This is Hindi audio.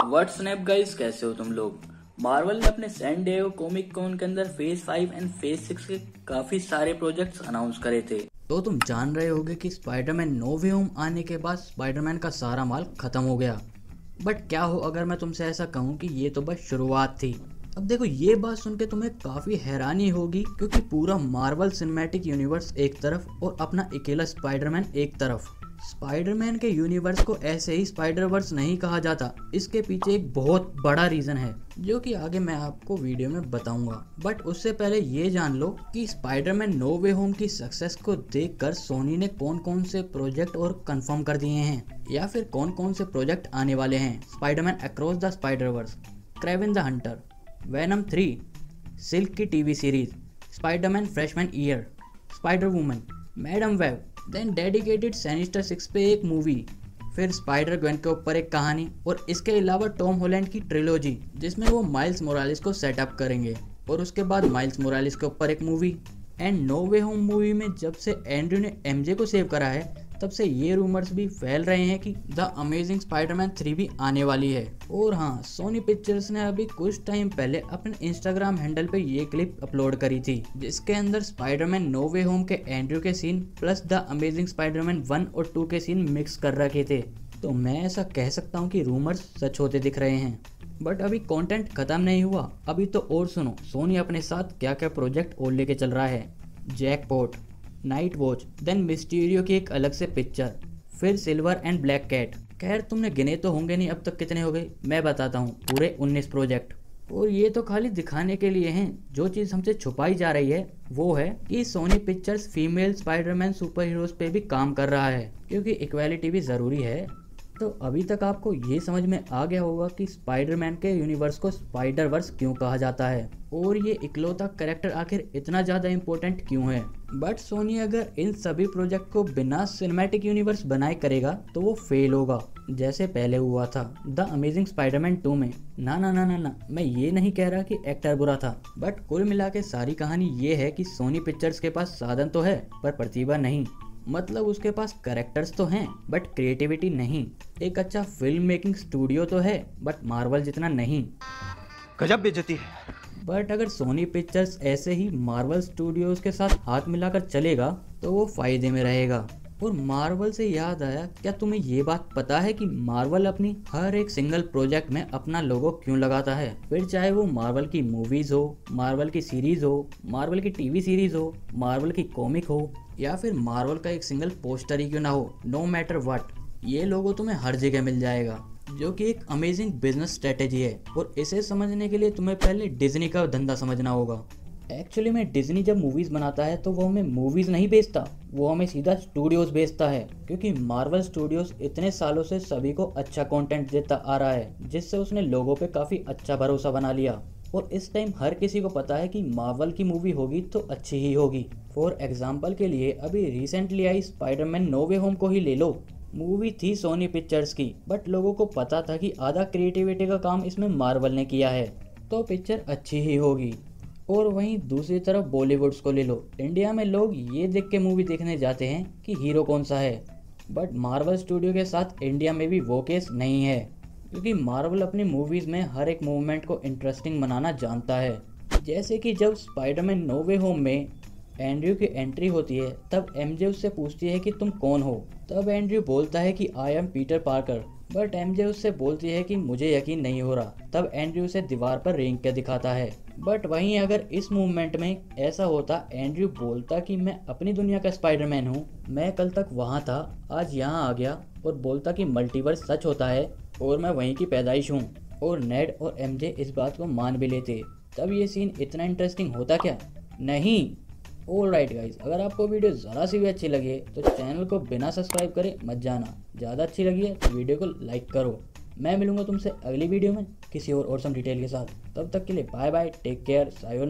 व्हाट्स स्नैप गाइस, कैसे हो तुम लोग। मार्वल ने अपने सैन डिएगो कॉमिक कॉन के अंदर फेज 5 एंड फेज 6 के काफी सारे प्रोजेक्ट्स अनाउंस करे थे। तो तुम जान रहे होगे कि स्पाइडरमैन नो वे होम आने के बाद स्पाइडरमैन का सारा माल खत्म हो गया। बट क्या हो अगर मैं तुमसे ऐसा कहूँ कि ये तो बस शुरुआत थी। अब देखो, ये बात सुन के तुम्हें काफी हैरानी होगी क्योंकि पूरा मार्वल सिनेमैटिक यूनिवर्स एक तरफ और अपना अकेला स्पाइडरमैन एक तरफ। स्पाइडरमैन के यूनिवर्स को ऐसे ही स्पाइडरवर्स नहीं कहा जाता, इसके पीछे एक बहुत बड़ा रीजन है जो कि आगे मैं आपको वीडियो में बताऊंगा। बट उससे पहले ये जान लो कि स्पाइडरमैन नो वे होम की सक्सेस को देखकर सोनी ने कौन कौन से प्रोजेक्ट और कंफर्म कर दिए हैं या फिर कौन कौन से प्रोजेक्ट आने वाले हैं। Spiderman across the Spiderverse, Kraven the Hunter, Venom 3, Silk की TV series, Spiderman freshman year, Spider Woman, Madame Web, then dedicated Sinister 6 पे एक मूवी, फिर स्पाइडर ग्वेन के ऊपर एक कहानी और इसके अलावा टॉम हॉलैंड की ट्रिलॉजी जिसमें वो माइल्स मोरालिस को सेटअप करेंगे और उसके बाद माइल्स मोरालिस के ऊपर एक movie. And No Way Home movie में जब से एंड्रयू ने एमजे को सेव करा है तब से ये रूमर्स भी फैल रहे हैं कि द अमेजिंग स्पाइडरमैन 3 भी आने वाली है। और हाँ, सोनी पिक्चर्स ने अभी कुछ टाइम पहले अपने इंस्टाग्राम हैंडल पे ये क्लिप अपलोड करी थी जिसके अंदर स्पाइडरमैन नो वे होम के एंड्रयू के scene plus the Amazing Spiderman 1 और 2 के सीन मिक्स कर रखे थे। तो मैं ऐसा कह सकता हूँ कि रूमर्स सच होते दिख रहे हैं। बट अभी कंटेंट खत्म नहीं हुआ, अभी तो और सुनो सोनी अपने साथ क्या क्या प्रोजेक्ट और लेके चल रहा है। Jackpot, Night Watch, then Mysterio की एक अलग से पिक्चर, फिर सिल्वर एंड ब्लैक कैट। खैर तुमने गिने तो होंगे नहीं अब तक कितने हो गए, मैं बताता हूँ, पूरे 19 प्रोजेक्ट। और ये तो खाली दिखाने के लिए हैं। जो चीज़ हमसे छुपाई जा रही है वो है कि Sony Pictures female Spiderman super heroes पे भी काम कर रहा है क्योंकि इक्वालिटी भी ज़रूरी है। तो अभी तक आपको ये समझ में आ गया होगा कि स्पाइडरमैन के यूनिवर्स को स्पाइडरवर्स क्यों कहा जाता है और ये इकलौता कैरेक्टर आखिर इतना ज़्यादा इम्पोर्टेंट क्यों है। बट सोनी अगर इन सभी प्रोजेक्ट को बिना सिनेमैटिक यूनिवर्स बनाए करेगा तो वो फेल होगा, जैसे पहले हुआ था द अमेजिंग स्पाइडरमैन 2 में। ना ना ना ना ना, मैं ये नहीं कह रहा कि एक्टर बुरा था, बट कुल मिला के सारी कहानी ये है कि सोनी पिक्चर्स के पास साधन तो है पर प्रतिभा नहीं। मतलब उसके पास कैरेक्टर्स तो हैं बट क्रिएटिविटी नहीं। एक अच्छा फिल्म मेकिंग स्टूडियो तो है बट मार्वल जितना नहीं। गजब बेइज्जती है। बट अगर सोनी पिक्चर्स ऐसे ही मार्वल स्टूडियोज के साथ हाथ मिलाकर चलेगा तो वो फायदे में रहेगा। और मार्वल से याद आया, क्या तुम्हें ये बात पता है कि मार्वल अपनी हर एक सिंगल प्रोजेक्ट में अपना लोगो क्यों लगाता है? फिर चाहे वो मार्वल की मूवीज हो, मार्वल की सीरीज हो, मार्वल की टीवी सीरीज हो, मार्वल की कॉमिक हो या फिर मार्वल का एक सिंगल पोस्टर ही क्यों ना हो, नो मैटर व्हाट, ये लोगो तुम्हें हर जगह मिल जाएगा, जो कि एक अमेजिंग बिजनेस स्ट्रेटेजी है। और इसे समझने के लिए तुम्हें पहले डिज्नी का धंधा समझना होगा। एक्चुअली में डिज्नी जब मूवीज बनाता है तो वो हमें मूवीज नहीं बेचता, वो हमें सीधा स्टूडियोज बेचता है क्योंकि मार्वल स्टूडियोज इतने सालों से सभी को अच्छा कंटेंट देता आ रहा है जिससे उसने लोगों पे काफी अच्छा भरोसा बना लिया। और इस टाइम हर किसी को पता है कि मार्वल की मूवी होगी तो अच्छी ही होगी। फॉर एग्जाम्पल के लिए अभी रिसेंटली आई स्पाइडरमैन नो वे होम को ही ले लो। मूवी थी सोनी पिक्चर्स की बट लोगों को पता था कि आधा क्रिएटिविटी का काम इसमें मार्वल ने किया है तो पिक्चर अच्छी ही होगी। और वहीं दूसरी तरफ बॉलीवुड्स को ले लो। इंडिया में लोग ये देख के मूवी देखने जाते हैं कि हीरो कौन सा है, बट मार्वल स्टूडियो के साथ इंडिया में भी वो केस नहीं है क्योंकि मार्वल अपनी मूवीज़ में हर एक मूवमेंट को इंटरेस्टिंग बनाना जानता है। जैसे कि जब स्पाइडरमैन नो वे होम में एंड्रयू की एंट्री होती है तब एमजे उससे पूछती है कि तुम कौन हो, तब एंड्रयू बोलता है कि I am Peter Parker, but MJ उससे बोलती है कि मुझे यकीन नहीं हो रहा, तब एंड्रयू उसे दीवार पर रेंग के दिखाता है। बट वहीं अगर इस मूवमेंट में ऐसा होता, एंड्रयू बोलता कि मैं अपनी दुनिया का स्पाइडरमैन हूँ, मैं कल तक वहाँ था आज यहाँ आ गया, और बोलता कि मल्टीवर्स सच होता है और मैं वहीं की पैदाइश हूँ, और नेड और एमजे इस बात को मान भी लेते, तब ये सीन इतना इंटरेस्टिंग होता क्या? नहीं। ऑलराइट गाइज, अगर आपको वीडियो ज़रा सी भी अच्छी लगी तो चैनल को बिना सब्सक्राइब करे मत जाना। ज़्यादा अच्छी लगी है तो वीडियो को लाइक करो। मैं मिलूंगा तुमसे अगली वीडियो में किसी और ऑसम डिटेल के साथ। तब तक के लिए bye bye, take care, sayonara.